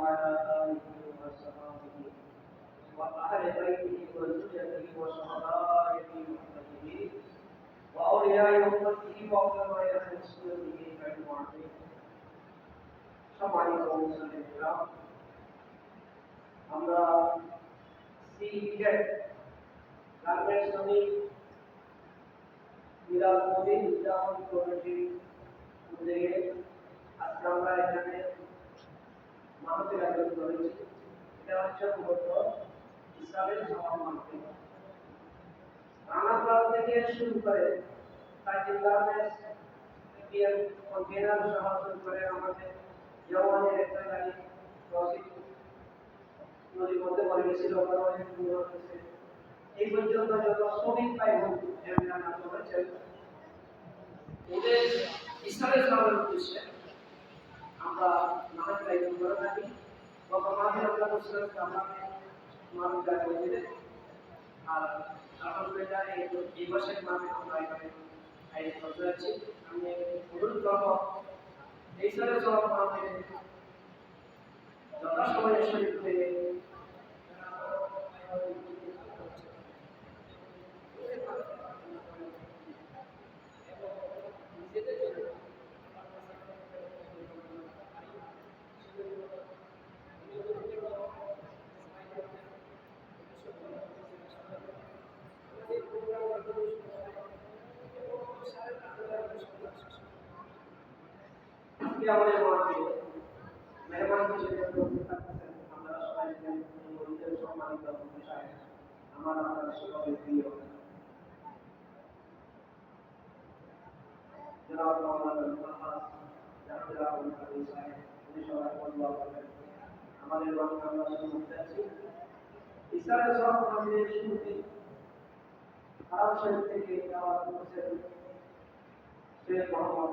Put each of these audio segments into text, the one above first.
وعلى آله وصحبه وأهل بيته وذريته وصحابته وأمته وأولياء أمته وعلماء أهل سنته أجمعين সম্মানিত মুসলিমরা আমরা সিটেট গার্মেন্টস শ্রমিক মিলাদ মদিন ইসলাম কমিটির উদ্যোগে আজকে আমরা এখানে মাহফিল আয়োজন করেছি। এটা হচ্ছে মূলত ইসলামের সমাজ মাহফিল। রানাঘাট থেকে শুরু করে সাইকেল গার্মেন্টস কন্টেনার সহ শুরু করে আমাদের জওয়ানের একটা গাড়ি ক্রসিং নদীর মধ্যে পড়ে গেছিল, এই পর্যন্ত যত শ্রমিক ভাই বোন করেছেন এদের ইসলামের সমাজের উদ্দেশ্যে আমরা মাহফিল আয়োজন করে থাকি। গত মাসে আমরা বলছিলাম মাহফিল আয়োজন করে, আর আলহামদুলিল্লাহ এই মাসের মাহফিল আমরা এখানে আয়োজন করতে যাচ্ছি। আমি অনুরোধ করব এই সাথে সব মাহফিল যথাসময়ে শরীর হয়ে আমাদের মাহফিল মেহমান হিসেবে আমরা সবাই সম্মানিত আমার আপনাদের সকলের প্রিয় জনাব মাওলানা আমাদের বাংলা আমরা শুনতে আছি। ইসলামের সব আমাদের শুরুতে আরব শরীফ থেকে দাওয়াত করেছেন শেখ মোহাম্মদ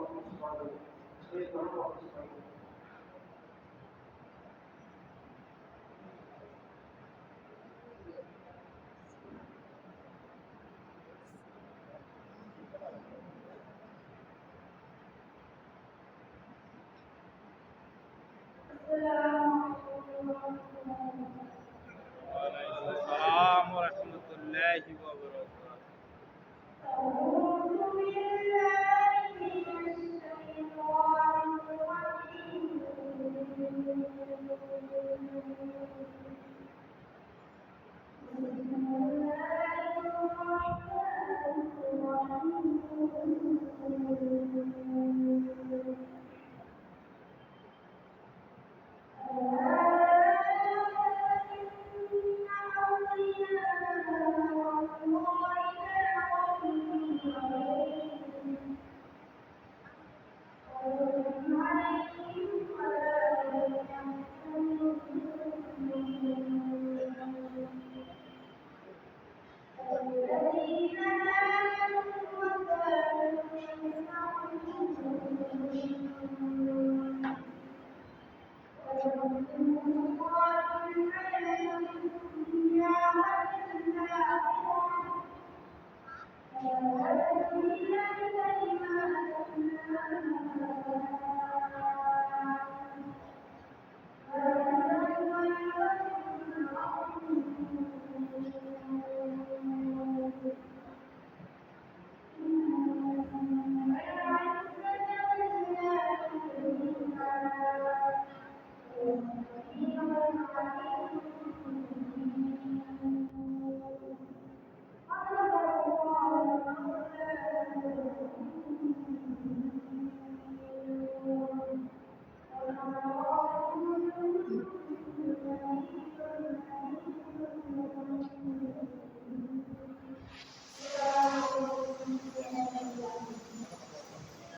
السلام ورحمة الله وبركاته.